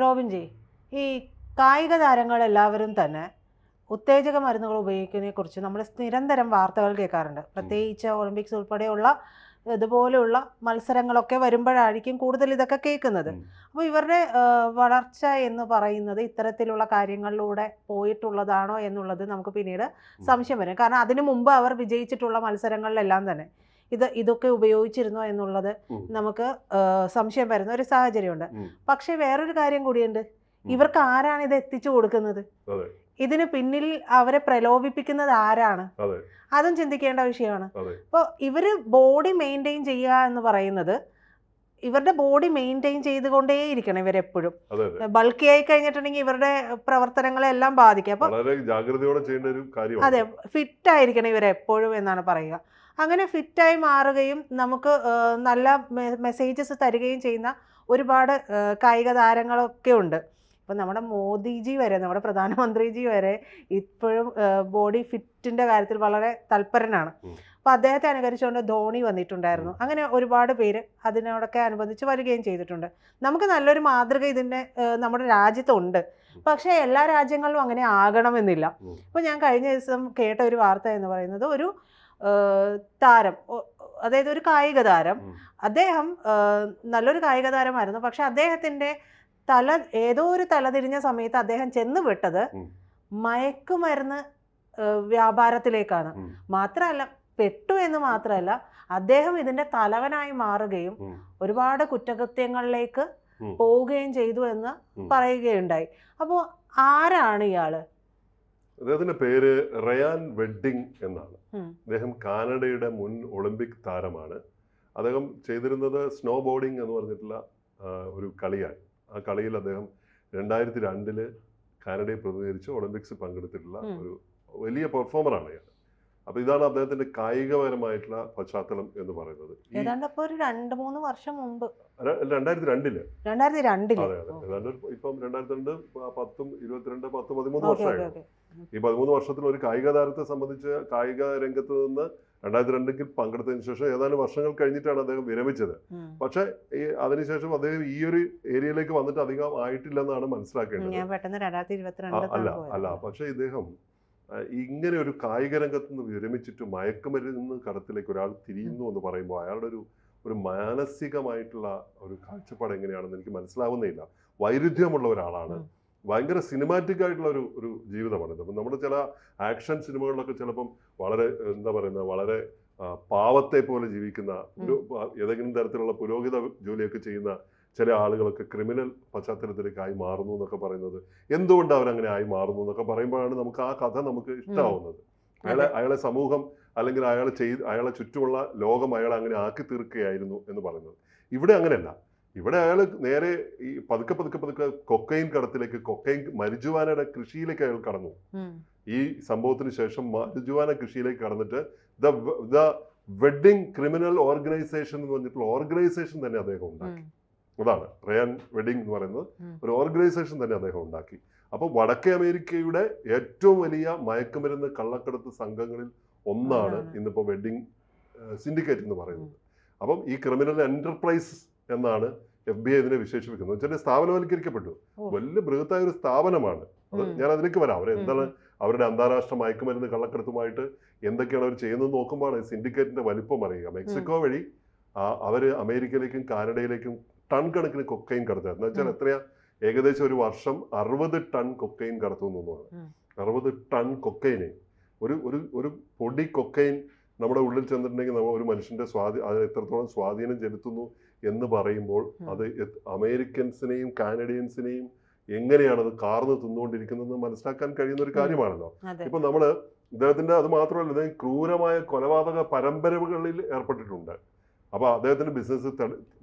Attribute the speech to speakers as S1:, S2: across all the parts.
S1: റോബിൻജി, ഈ കായിക താരങ്ങളെല്ലാവരും തന്നെ ഉത്തേജക മരുന്നുകൾ ഉപയോഗിക്കുന്നതിനെക്കുറിച്ച് നമ്മൾ നിരന്തരം വാർത്തകൾ കേൾക്കാറുണ്ട്. പ്രത്യേകിച്ച് ഒളിമ്പിക്സ് ഉൾപ്പെടെയുള്ള ഇതുപോലെയുള്ള മത്സരങ്ങളൊക്കെ വരുമ്പോഴായിരിക്കും കൂടുതൽ ഇതൊക്കെ കേൾക്കുന്നത്. അപ്പോൾ ഇവരുടെ വളർച്ച എന്ന് പറയുന്നത് ഇത്തരത്തിലുള്ള കാര്യങ്ങളിലൂടെ പോയിട്ടുള്ളതാണോ എന്നുള്ളത് നമുക്ക് പിന്നീട് സംശയം വരും. കാരണം അതിനു മുമ്പ് അവർ വിജയിച്ചിട്ടുള്ള മത്സരങ്ങളിലെല്ലാം തന്നെ ഇതൊക്കെ ഉപയോഗിച്ചിരുന്നോ എന്നുള്ളത് നമുക്ക് സംശയം വരുന്ന ഒരു സാഹചര്യമുണ്ട്. പക്ഷെ വേറൊരു കാര്യം കൂടിയുണ്ട്, ഇവർക്ക് ആരാണ് ഇത് എത്തിച്ചു കൊടുക്കുന്നത്? ഇതിന് പിന്നിൽ അവരെ പ്രലോഭിപ്പിക്കുന്നത് ആരാണ്? അതും ചിന്തിക്കേണ്ട വിഷയമാണ്. അപ്പോൾ ഇവര് ബോഡി മെയിൻറ്റെയിൻ ചെയ്യുക എന്ന് പറയുന്നത്, ഇവരുടെ ബോഡി മെയിൻറ്റെയിൻ ചെയ്തുകൊണ്ടേയിരിക്കണം ഇവരെപ്പോഴും. ബൾക്കി ആയി കഴിഞ്ഞിട്ടുണ്ടെങ്കിൽ ഇവരുടെ പ്രവർത്തനങ്ങളെല്ലാം ബാധിക്കും. അപ്പൊ
S2: ജാഗ്രതയോടെ ചെയ്യേണ്ട ഒരു കാര്യം.
S1: അതെ, ഫിറ്റ് ആയിരിക്കണം ഇവരെപ്പോഴും എന്നാണ് പറയുക. അങ്ങനെ ഫിറ്റായി മാറുകയും നമുക്ക് നല്ല മെസ്സേജസ് തരികയും ചെയ്യുന്ന ഒരുപാട് കായിക താരങ്ങളൊക്കെ ഉണ്ട്. ഇപ്പം നമ്മുടെ മോദിജി വരെ, നമ്മുടെ പ്രധാനമന്ത്രിജി വരെ ഇപ്പോഴും ബോഡി ഫിറ്റിൻ്റെ കാര്യത്തിൽ വളരെ തൽപരനാണ്. അപ്പോൾ അദ്ദേഹത്തെ അനുകരിച്ചുകൊണ്ട് ധോണി വന്നിട്ടുണ്ടായിരുന്നു. അങ്ങനെ ഒരുപാട് പേര് അതിനോടൊക്കെ അനുബന്ധിച്ച് വരികയും ചെയ്തിട്ടുണ്ട്. നമുക്ക് നല്ലൊരു മാതൃക ഇതിൻ്റെ നമ്മുടെ രാജ്യത്തുണ്ട്. പക്ഷേ എല്ലാ രാജ്യങ്ങളിലും അങ്ങനെ ആകണമെന്നില്ല. ഇപ്പോൾ ഞാൻ കഴിഞ്ഞ ദിവസം കേട്ട ഒരു വാർത്ത എന്ന് പറയുന്നത്, ഒരു താരം, അതായത് ഒരു കായിക താരം, അദ്ദേഹം നല്ലൊരു കായിക താരമായിരുന്നു. പക്ഷെ അദ്ദേഹത്തിൻ്റെ ഏതോ ഒരു തലതിരിഞ്ഞ സമയത്ത് അദ്ദേഹം ചെന്ന് വിട്ടത് മയക്കുമരുന്ന് വ്യാപാരത്തിലേക്കാണ്. മാത്രമല്ല, പെട്ടു എന്ന് മാത്രമല്ല, അദ്ദേഹം ഇതിന്റെ തലവനായി മാറുകയും ഒരുപാട് കുറ്റകൃത്യങ്ങളിലേക്ക് പോവുകയും ചെയ്തു എന്ന് പറയുകയുണ്ടായി. അപ്പോൾ ആരാണ് ഇയാള്?
S2: അദ്ദേഹത്തിന്റെ പേര് റയാൻ വെഡ്ഡിങ് എന്നാണ്. അദ്ദേഹം കാനഡയുടെ മുൻ ഒളിമ്പിക് താരമാണ്. അദ്ദേഹം ചെയ്തിരുന്നത് സ്നോ ബോർഡിങ് എന്ന് പറഞ്ഞിട്ടുള്ള ഒരു കളിയാണ്. ആ കളിയിൽ അദ്ദേഹം 2002 കാനഡയെ പ്രതിനിധീകരിച്ച് ഒളിമ്പിക്സിൽ പങ്കെടുത്തിട്ടുള്ള ഒരു വലിയ പെർഫോമറാണ് അയാൾ. അപ്പൊ ഇതാണ് അദ്ദേഹത്തിന്റെ കായികപരമായിട്ടുള്ള പശ്ചാത്തലം എന്ന് പറയുന്നത്.
S1: ഏതാണ്ട് 2-3 വർഷം മുമ്പ്,
S2: 2002
S1: അതെ,
S2: ഏതാണ്ട് ഇപ്പം 2002, 10, 22, 10, 13 വർഷമായി. ഈ 13 വർഷത്തിൽ ഒരു കായിക താരത്തെ സംബന്ധിച്ച് കായിക രംഗത്ത് നിന്ന് 2002 പങ്കെടുത്തതിന് ശേഷം ഏതാനും വർഷങ്ങൾ കഴിഞ്ഞിട്ടാണ് അദ്ദേഹം വിരമിച്ചത്. പക്ഷെ അതിനുശേഷം അദ്ദേഹം ഈ ഒരു ഏരിയയിലേക്ക് വന്നിട്ട് അധികം ആയിട്ടില്ലെന്നാണ് മനസ്സിലാക്കേണ്ടത്. അല്ല, പക്ഷെ ഇദ്ദേഹം ഇങ്ങനെ ഒരു കായിക രംഗത്ത് നിന്ന് വിരമിച്ചിട്ട് മയക്കുമരുന്ന് കടത്തിലേക്ക് ഒരാൾ തിരിയുന്നു എന്ന് പറയുമ്പോൾ അയാളുടെ ഒരു മാനസികമായിട്ടുള്ള ഒരു കാഴ്ചപ്പാട് എങ്ങനെയാണെന്ന് എനിക്ക് മനസ്സിലാവുന്നില്ല. വൈരുദ്ധ്യമുള്ള ഒരാളാണ്. ഭയങ്കര സിനിമാറ്റിക് ആയിട്ടുള്ള ഒരു ജീവിതമാണിത്. അപ്പം നമ്മുടെ ചില ആക്ഷൻ സിനിമകളിലൊക്കെ ചിലപ്പം വളരെ വളരെ പാവത്തെ പോലെ ജീവിക്കുന്ന ഏതെങ്കിലും തരത്തിലുള്ള പുരോഹിത ജോലിയൊക്കെ ചെയ്യുന്ന ചില ആളുകളൊക്കെ ക്രിമിനൽ പശ്ചാത്തലത്തിലേക്ക് ആയി മാറുന്നു എന്നൊക്കെ പറയുന്നത്, എന്തുകൊണ്ട് അവരങ്ങനെ ആയി മാറുന്നു എന്നൊക്കെ പറയുമ്പോഴാണ് നമുക്ക് ആ കഥ നമുക്ക് ഇഷ്ടമാവുന്നത്. അയാളെ സമൂഹം അല്ലെങ്കിൽ അയാളെ ചുറ്റുമുള്ള ലോകം അയാളെ അങ്ങനെ ആക്കി തീർക്കുകയായിരുന്നു എന്ന് പറയുന്നത്. ഇവിടെ അങ്ങനെയല്ല. ഇവിടെ അയാൾ നേരെ ഈ പതുക്കെ കൊക്കൈൻ കടത്തിലേക്ക്, മരിജുവാനയുടെ കൃഷിയിലേക്ക് അയാൾ കടന്നു. ഈ സംഭവത്തിന് ശേഷം മരിജുവാന കൃഷിയിലേക്ക് കടന്നിട്ട് ദ വെഡ്ഡിങ് ക്രിമിനൽ ഓർഗനൈസേഷൻ എന്ന് പറഞ്ഞിട്ടുള്ള ഓർഗനൈസേഷൻ തന്നെ അദ്ദേഹം ഉണ്ടാക്കി. അതാണ് റയാൻ വെഡ്ഡിങ് എന്ന് പറയുന്നത്. ഒരു ഓർഗനൈസേഷൻ തന്നെ അദ്ദേഹം ഉണ്ടാക്കി. അപ്പോൾ വടക്കേ അമേരിക്കയുടെ ഏറ്റവും വലിയ മയക്കുമരുന്ന് കള്ളക്കടത്ത് സംഘങ്ങളിൽ ഒന്നാണ് ഇന്നിപ്പോൾ വെഡ്ഡിങ് സിൻഡിക്കേറ്റ് എന്ന് പറയുന്നത്. അപ്പം ഈ ക്രിമിനൽ എന്റർപ്രൈസ് എന്നാണ് FBI ഇതിനെ വിശേഷിപ്പിക്കുന്നത്. വെച്ചാൽ സ്ഥാപനവൽക്കരിക്കപ്പെട്ടു. വലിയ ബൃഹത്തായ ഒരു സ്ഥാപനമാണ് അത്. ഞാൻ അതിലേക്ക് വരാം. അവരെന്താണ് അവരുടെ അന്താരാഷ്ട്ര മയക്കുമരുന്ന് കള്ളക്കടത്തുമായിട്ട് എന്തൊക്കെയാണ് അവർ ചെയ്യുന്നത് നോക്കുമ്പോഴാണ് സിൻഡിക്കേറ്റിന്റെ വലിപ്പം അറിയുക. മെക്സിക്കോ വഴി അവര് അമേരിക്കയിലേക്കും കാനഡയിലേക്കും ടൺ കണക്കിന് കൊക്കൈൻ കടത്തുക. എന്ന് വെച്ചാൽ എത്രയാ? ഏകദേശം ഒരു വർഷം 60 ടൺ കൊക്കൈൻ കടത്തുന്നതാണ്. 60 ടൺ കൊക്കൈന്, ഒരു പൊടി കൊക്കൈൻ നമ്മുടെ ഉള്ളിൽ ചെന്നിട്ടുണ്ടെങ്കിൽ നമ്മൾ ഒരു മനുഷ്യന്റെ അത് എത്രത്തോളം സ്വാധീനം ചെലുത്തുന്നു എന്ന് പറയുമ്പോൾ അത് അമേരിക്കൻസിനെയും കാനഡിയൻസിനെയും എങ്ങനെയാണ് അത് കാർന്ന് തിന്നുകൊണ്ടിരിക്കുന്നത് മനസ്സിലാക്കാൻ കഴിയുന്ന ഒരു കാര്യമാണല്ലോ. ഇപ്പൊ നമ്മള് ഇദ്ദേഹത്തിന്റെ അത് മാത്രമല്ല, ഇദ്ദേഹം ക്രൂരമായ കൊലപാതക പരമ്പരകളിൽ ഏർപ്പെട്ടിട്ടുണ്ട്. അപ്പൊ അദ്ദേഹത്തിന്റെ ബിസിനസ്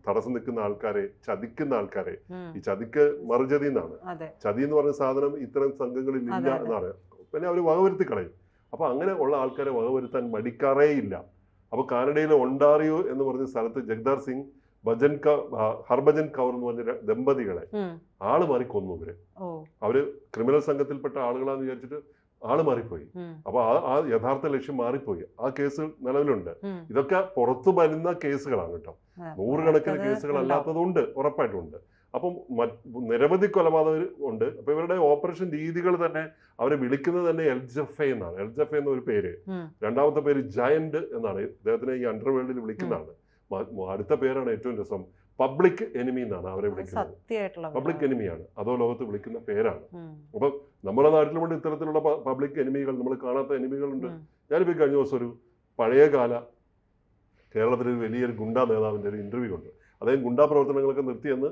S2: തടസ്സം നിൽക്കുന്ന ആൾക്കാരെ, ചതിക്കുന്ന ആൾക്കാരെ, ഈ ചതിക്ക് മറുചതി എന്നാണ്. ചതി എന്ന് പറഞ്ഞ സാധനം ഇത്തരം സംഘങ്ങളിൽ ഇല്ല എന്നാണ്. പിന്നെ അവർ വകവരുത്തി കളയും. അപ്പൊ അങ്ങനെ ഉള്ള ആൾക്കാരെ വകവരുത്താൻ മടിക്കാറേ ഇല്ല. അപ്പൊ കാനഡയിലെ ഒണ്ടാറിയോ എന്ന് പറഞ്ഞ സ്ഥലത്ത് ജഗ്ദാർ സിംഗ്, ഹർഭജൻ കൗർ എന്ന് പറഞ്ഞ ദമ്പതികളെ ആള് മാറി കൊന്നു. അവര് ക്രിമിനൽ സംഘത്തിൽപ്പെട്ട ആളുകളാന്ന് വിചാരിച്ചിട്ട് ആള് മാറിപ്പോയി. അപ്പൊ ആ യഥാർത്ഥ ലക്ഷ്യം മാറിപ്പോയി. ആ കേസ് നിലവിലുണ്ട്. ഇതൊക്കെ പുറത്തു വരുന്ന കേസുകളാണ് കേട്ടോ. 100 കണക്കിന് കേസുകൾ അല്ലാത്തതുണ്ട്, ഉറപ്പായിട്ടുണ്ട്. അപ്പം നിരവധി കൊലപാതകർ ഉണ്ട്. അപ്പൊ ഇവരുടെ ഓപ്പറേഷൻ രീതികൾ തന്നെ അവരെ വിളിക്കുന്നത് തന്നെ എൽജഫെ എന്നാണ്. എൽജഫെ എന്നൊരു പേര്. രണ്ടാമത്തെ പേര് ജയന്റ് എന്നാണ്. ഇദ്ദേഹത്തിനെ ഈ അണ്ടർവേൾഡിൽ വിളിക്കുന്നതാണ്. അടുത്ത പേരാണ് ഏറ്റവും രസം, പബ്ലിക് എനിമി എന്നാണ് അവരെ വിളിക്കുന്നത്. പബ്ലിക് എനിമിയാണ്, അതോ ലോകത്ത് വിളിക്കുന്ന പേരാണ്. അപ്പൊ നമ്മുടെ നാട്ടിലുമുണ്ട് ഇത്തരത്തിലുള്ള പബ്ലിക് എനിമികൾ, നമ്മൾ കാണാത്ത എനിമികളുണ്ട്. ഞാനിപ്പോ കഴിഞ്ഞ ദിവസം ഒരു പഴയകാല കേരളത്തിലെ വലിയൊരു ഗുണ്ടാ നേതാവിന്റെ ഒരു ഇന്റർവ്യൂ ഉണ്ട്. അദ്ദേഹം ഗുണ്ടാ പ്രവർത്തനങ്ങളൊക്കെ നിർത്തിയെന്ന്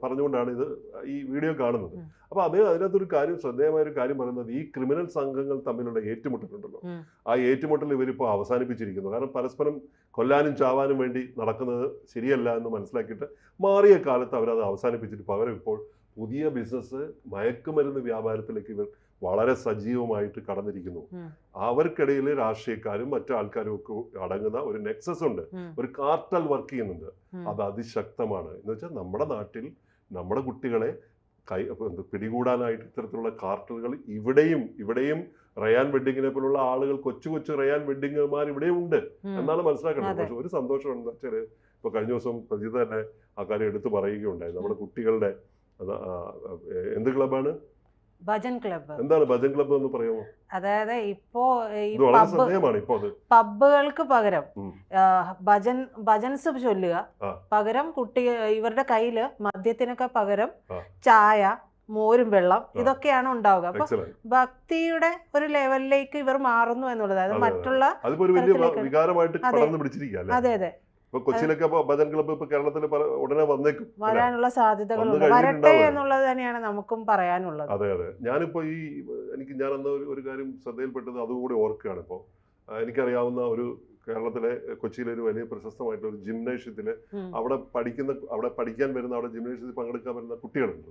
S2: പറഞ്ഞുകൊണ്ടാണ് ഇത് ഈ വീഡിയോ കാണുന്നത്. അപ്പൊ അദ്ദേഹം അതിനകത്തൊരു കാര്യം, ശ്രദ്ധേയമായ ഒരു കാര്യം പറയുന്നത്, ഈ ക്രിമിനൽ സംഘങ്ങൾ തമ്മിലുള്ള ഏറ്റുമുട്ടലുണ്ടല്ലോ, ആ ഏറ്റുമുട്ടൽ ഇവരിപ്പോൾ അവസാനിപ്പിച്ചിരിക്കുന്നു. കാരണം പരസ്പരം കൊല്ലാനും ചാവാനും വേണ്ടി നടക്കുന്നത് ശരിയല്ല എന്ന് മനസ്സിലാക്കിയിട്ട് മാറിയ കാലത്ത് അവരത് അവസാനിപ്പിച്ചിട്ട് പകരം ഇപ്പോൾ പുതിയ ബിസിനസ്, മയക്കുമരുന്ന് വ്യാപാരത്തിലേക്ക് ഇവർ വളരെ സജീവമായിട്ട് കടന്നിരിക്കുന്നു. അവർക്കിടയിൽ രാഷ്ട്രീയക്കാരും മറ്റു ആൾക്കാരും ഒക്കെ അടങ്ങുന്ന ഒരു നെക്സസ് ഉണ്ട്, ഒരു കാർട്ടൽ വർക്ക് ചെയ്യുന്നുണ്ട്. അത് അതിശക്തമാണ്. എന്ന് വെച്ചാൽ നമ്മുടെ നാട്ടിൽ നമ്മുടെ കുട്ടികളെ പിടികൂടാനായിട്ട് ഇത്തരത്തിലുള്ള കാർട്ടലുകൾ ഇവിടെയും റയാൻ വെഡിങ്ങിനെ പോലുള്ള ആളുകൾ, കൊച്ചു കൊച്ചു റയാൻ വെഡിങ്ങുമാർ ഇവിടെയും ഉണ്ട് എന്നാണ് മനസ്സിലാക്കേണ്ടത്. പക്ഷെ ഒരു സന്തോഷം എന്താ വെച്ചാൽ, ഇപ്പൊ കഴിഞ്ഞ ദിവസം പ്രജിത തന്നെ ആ കാര്യം എടുത്തു പറയുകയുണ്ടായി. നമ്മുടെ കുട്ടികളുടെ എന്ത് ക്ലബാണ്?
S1: ഭജൻ ക്ലബ്ബ്.
S2: എന്താണ് ഭജൻ ക്ലബ്ബ് എന്ന് പറയുമോ?
S1: അതായത് ഇപ്പോ ഈ
S2: പബ്ബുകൾക്ക്
S1: പകരം ഭജൻസ് ചൊല്ലുക, പകരം ഇവരുടെ കയ്യില് മദ്യത്തിനൊക്കെ പകരം ചായ, മോരും വെള്ളം, ഇതൊക്കെയാണ് ഉണ്ടാവുക. അപ്പൊ ഭക്തിയുടെ ഒരു ലെവലിലേക്ക് ഇവർ മാറുന്നു എന്നുള്ളത്, അതായത് മറ്റുള്ള അതെ അതെ
S2: കൊച്ചിയിലൊക്കെ ഭജൻ ക്ലബ്ബ് ഇപ്പൊ കേരളത്തിൽ ഉടനെ
S1: വരാനുള്ള സാധ്യതകളുണ്ട്. വരട്ടെ എന്നുള്ളത് തന്നെയാണ് നമുക്കും പറയാനുള്ളത്.
S2: അതെ അതെ. ഞാനിപ്പോ ഞാൻ അന്ന് ഒരു കാര്യം ശ്രദ്ധയിൽപ്പെട്ടത് അതുകൂടി ഓർക്കുകയാണ്. ഇപ്പോ എനിക്കറിയാവുന്ന ഒരു കേരളത്തിലെ കൊച്ചിയിലെ ഒരു വലിയ പ്രശസ്തമായിട്ടുള്ള ഒരു ജിംനേഷ്യത്തില് അവിടെ പഠിക്കാൻ വരുന്ന, അവിടെ ജിംനേഷ്യത്തിൽ പങ്കെടുക്കാൻ വരുന്ന കുട്ടികളുണ്ട്,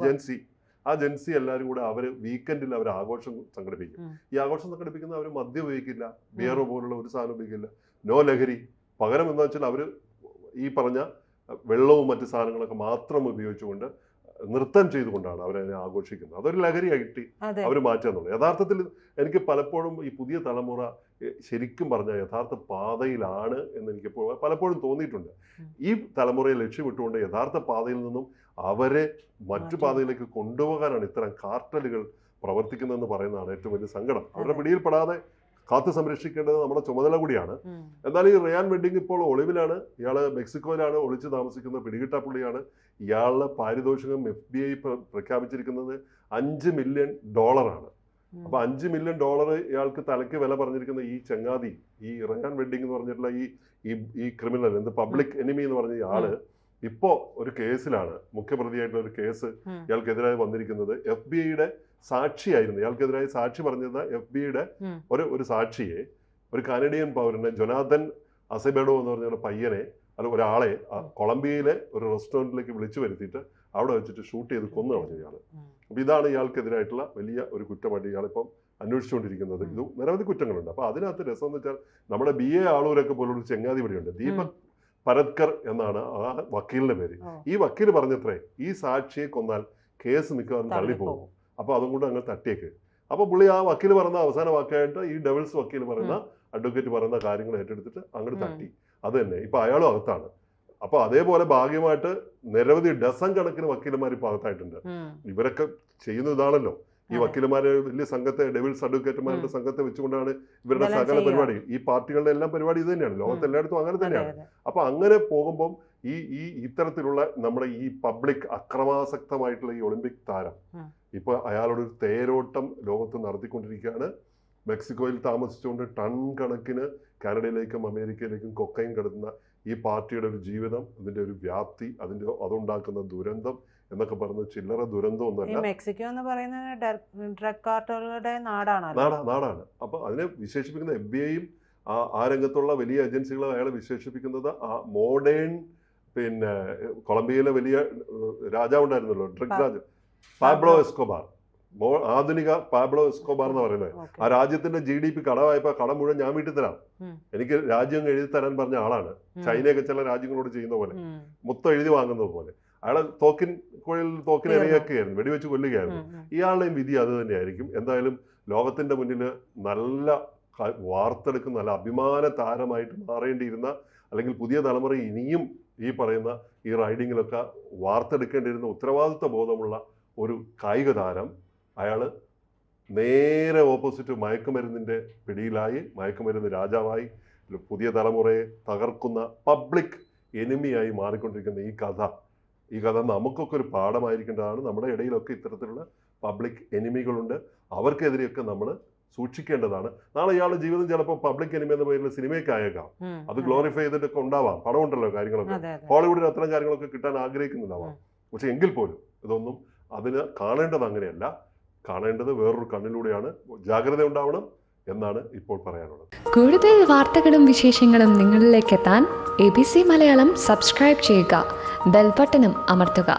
S2: ജെൻസി. ആ ജെൻസി എല്ലാവരും കൂടെ അവര് വീക്കെൻഡിൽ അവർ ആഘോഷം സംഘടിപ്പിക്കും. ഈ ആഘോഷം സംഘടിപ്പിക്കുന്ന അവർ മദ്യം ഉപയോഗിക്കില്ല, ബിയറോ പോലുള്ള ഒരു സാധനം ഉപയോഗിക്കില്ല, നോ ലഹരി. പകരം എന്താ വെച്ചാൽ അവർ ഈ പറഞ്ഞ വെള്ളവും മറ്റു സാധനങ്ങളൊക്കെ മാത്രം ഉപയോഗിച്ചുകൊണ്ട് നൃത്തം ചെയ്തുകൊണ്ടാണ് അവരതിനെ ആഘോഷിക്കുന്നത്. അതൊരു ലഹരിയായിട്ട് അവർ മാറ്റുകയെന്നുള്ളത്. യഥാർത്ഥത്തിൽ എനിക്ക് പലപ്പോഴും ഈ പുതിയ തലമുറ ശരിക്കും പറഞ്ഞാൽ യഥാർത്ഥ പാതയിലാണ് എന്ന് എനിക്ക് പലപ്പോഴും തോന്നിയിട്ടുണ്ട്. ഈ തലമുറയെ ലക്ഷ്യമിട്ടുകൊണ്ട് യഥാർത്ഥ പാതയിൽ നിന്നും അവരെ മറ്റു പാതയിലേക്ക് കൊണ്ടുപോകാനാണ് ഇത്തരം കാർട്ടലുകൾ പ്രവർത്തിക്കുന്നതെന്ന് പറയുന്നതാണ് ഏറ്റവും വലിയ സങ്കടം. അവരുടെ പിടിയിൽപ്പെടാതെ കാത്തു സംരക്ഷിക്കേണ്ടത് നമ്മുടെ ചുമതല കൂടിയാണ്. എന്നാൽ ഈ റയാൻ വെഡിങ് ഇപ്പോൾ ഒളിവിലാണ്. ഇയാള് മെക്സിക്കോയിലാണ് ഒളിച്ചു താമസിക്കുന്ന പിടികിട്ടാ പുള്ളിയാണ്. ഇയാളുടെ പാരിതോഷികം FBI പ്രഖ്യാപിച്ചിരിക്കുന്നത് $5 മില്യൺ. അപ്പൊ $5 മില്യൺ ഇയാൾക്ക് തലയ്ക്ക് വില പറഞ്ഞിരിക്കുന്ന ഈ ചങ്ങാതി, ഈ റയാൻ വെഡിങ് എന്ന് പറഞ്ഞിട്ടുള്ള ഈ ക്രിമിനൽ, പബ്ലിക് എനിമി എന്ന് പറഞ്ഞ ഇയാള് ഇപ്പോ ഒരു കേസിലാണ്, മുഖ്യപ്രതിയായിട്ടുള്ള ഒരു കേസ് ഇയാൾക്കെതിരായി വന്നിരിക്കുന്നത്. FBI-യുടെ സാക്ഷിയായിരുന്നു. ഇയാൾക്കെതിരായി സാക്ഷി പറഞ്ഞിരുന്ന FBI-യുടെ ഒരു സാക്ഷിയെ, ഒരു കാനഡിയൻ പൗരനെ, ജൊനാഥൻ അസെബെഡോ എന്ന് പറഞ്ഞ പയ്യനെ, ഒരാളെ കൊളംബിയയിലെ ഒരു റെസ്റ്റോറൻറ്റിലേക്ക് വിളിച്ചു വരുത്തിയിട്ട് അവിടെ വെച്ചിട്ട് ഷൂട്ട് ചെയ്ത് കൊന്നു കളഞ്ഞു ഇയാള്. അപ്പൊ ഇതാണ് ഇയാൾക്കെതിരായിട്ടുള്ള വലിയ ഒരു കുറ്റമായിട്ട് ഇയാളിപ്പം അന്വേഷിച്ചുകൊണ്ടിരിക്കുന്നത്. ഇത് നിരവധി കുറ്റങ്ങളുണ്ട്. അപ്പൊ അതിനകത്ത് രസം എന്ന് വെച്ചാൽ നമ്മുടെ BA ആളൂരൊക്കെ പോലൊരു ചെങ്ങാതി ഇവിടെയുണ്ട്, ദീപക് പരത്കർ എന്നാണ് ആ വക്കീലിന്റെ പേര്. ഈ വക്കീൽ പറഞ്ഞത്രേ, ഈ സാക്ഷിയെ കൊന്നാൽ കേസ് മിക്കവാറും തള്ളിപ്പോകും, അപ്പൊ അതും കൂടെ അങ്ങ് തട്ടിയേക്ക്. അപ്പൊ പുള്ളി ആ വക്കീൽ പറയുന്ന അവസാന വാക്കായിട്ട് ഈ ഡെവിൾസ് വക്കീൽ പറയുന്ന, അഡ്വക്കേറ്റ് പറയുന്ന കാര്യങ്ങൾ ഏറ്റെടുത്തിട്ട് അങ്ങോട്ട് തട്ടി. അത് തന്നെ ഇപ്പൊ അയാളും അകത്താണ്. അപ്പൊ അതേപോലെ ഭാഗ്യമായിട്ട് നിരവധി ഡസൻ കണക്കിന് വക്കീലന്മാർ ഇപ്പൊ അകത്തായിട്ടുണ്ട്. ഇവരൊക്കെ ചെയ്യുന്ന ഇതാണല്ലോ, ഈ വക്കീലന്മാരെ വലിയ സംഘത്തെ, ഡെവിൾസ് അഡ്വക്കേറ്റുമാരുടെ സംഘത്തെ വെച്ചുകൊണ്ടാണ് ഇവരുടെ സകല പരിപാടി. ഈ പാർട്ടികളുടെ എല്ലാം പരിപാടി ഇത് തന്നെയാണ്, ലോകത്ത് എല്ലായിടത്തും അങ്ങനെ തന്നെയാണ്. അപ്പൊ അങ്ങനെ പോകുമ്പം ഇത്തരത്തിലുള്ള നമ്മുടെ ഈ പബ്ലിക് അക്രമാസക്തമായിട്ടുള്ള ഈ ഒളിമ്പിക് താരം ഇപ്പൊ അയാളോട് ഒരു തേരോട്ടം ലോകത്ത് നടത്തിക്കൊണ്ടിരിക്കുകയാണ്. മെക്സിക്കോയിൽ താമസിച്ചുകൊണ്ട് ടൺ കണക്കിന് കാനഡയിലേക്കും അമേരിക്കയിലേക്കും കൊക്കൈൻ കടത്തുന്ന ഈ പാർട്ടിയുടെ ഒരു ജീവിതം, അതിന്റെ ഒരു വ്യാപ്തി, അതുണ്ടാക്കുന്ന ദുരന്തം എന്നൊക്കെ പറഞ്ഞ ചില്ലറ ദുരന്തമൊന്നുമല്ല.
S1: മെക്സിക്കോ എന്ന് പറയുന്നത് ഡ്രഗ് കാർട്ടലുകളുടെ നാടാണ്.
S2: അപ്പൊ അതിനെ വിശേഷിപ്പിക്കുന്ന FBI-യും ആ രംഗത്തുള്ള വലിയ ഏജൻസികളും അയാളെ വിശേഷിപ്പിക്കുന്നത് ആ മോഡേൺ, പിന്നെ കൊളംബിയയിലെ വലിയ രാജാവ് ഉണ്ടായിരുന്നല്ലോ, ഡ്രഗ് രാജ പാബ്ലോ എസ്കോബാർ, ആധുനിക പാബ്ലോ എസ്കോബാർ എന്ന് പറയുന്നത്. ആ രാജ്യത്തിന്റെ GDP കടവായപ്പോ കടം മുഴുവൻ ഞാൻ വീട്ടിൽ തരാം, എനിക്ക് രാജ്യം എഴുതി തരാൻ പറഞ്ഞ ആളാണ്. ചൈനയൊക്കെ ചില രാജ്യങ്ങളോട് ചെയ്യുന്ന പോലെ, മൊത്തം എഴുതി വാങ്ങുന്നത് പോലെ. അയാളെ തോക്കിന് എറിയൊക്കെയായിരുന്നു, വെടിവെച്ച് കൊല്ലുകയായിരുന്നു. ഇയാളുടെയും വിധി അത് തന്നെയായിരിക്കും. എന്തായാലും ലോകത്തിന്റെ മുന്നിൽ നല്ല വാർത്തെടുക്കുന്ന, നല്ല അഭിമാന താരമായിട്ട് മാറേണ്ടിയിരുന്ന, അല്ലെങ്കിൽ പുതിയ തലമുറ ഇനിയും ഈ പറയുന്ന ഈ റൈഡിങ്ങിലൊക്കെ വാർത്തെടുക്കേണ്ടിയിരുന്ന ഉത്തരവാദിത്വ ബോധമുള്ള ഒരു കായിക താരം അയാൾ നേരെ ഓപ്പോസിറ്റ് മയക്കുമരുന്നിൻ്റെ പിടിയിലായി, മയക്കുമരുന്ന് രാജാവായി, പുതിയ തലമുറയെ തകർക്കുന്ന പബ്ലിക് എനിമിയായി മാറിക്കൊണ്ടിരിക്കുന്ന ഈ കഥ നമുക്കൊക്കെ ഒരു പാഠമായിരിക്കേണ്ടതാണ്. നമ്മുടെ ഇടയിലൊക്കെ ഇത്തരത്തിലുള്ള പബ്ലിക് എനിമികളുണ്ട്. അവർക്കെതിരെയൊക്കെ നമ്മൾ സൂക്ഷിക്കേണ്ടതാണ്. നാളെ ഇയാളുടെ ജീവിതം ചിലപ്പോൾ പബ്ലിക് എനിമി എന്ന പേരിൽ സിനിമയൊക്കെ ആയേക്കാം. അത് ഗ്ലോറിഫൈ ചെയ്തിട്ടൊക്കെ ഉണ്ടാവാം. പണമുണ്ടല്ലോ കാര്യങ്ങളൊക്കെ. ഹോളിവുഡിൽ അത്തരം കാര്യങ്ങളൊക്കെ കിട്ടാൻ ആഗ്രഹിക്കുന്നുണ്ടാവാം. പക്ഷെ എങ്കിൽ പോലും ഇതൊന്നും അതിന് കാണേണ്ടത് അങ്ങനെയല്ല. കാണേണ്ടത് വേറൊരു കണ്ണിലൂടെയാണ്. ജാഗ്രത ഉണ്ടാവണം എന്നാണ് ഇപ്പോൾ പറയാനുള്ളത്.
S3: കൂടുതൽ വാർത്തകളും വിശേഷങ്ങളും നിങ്ങളിലേക്ക് എത്താൻ ABC മലയാളം സബ്സ്ക്രൈബ് ചെയ്യുക, ബെൽ ബട്ടണും അമർത്തുക.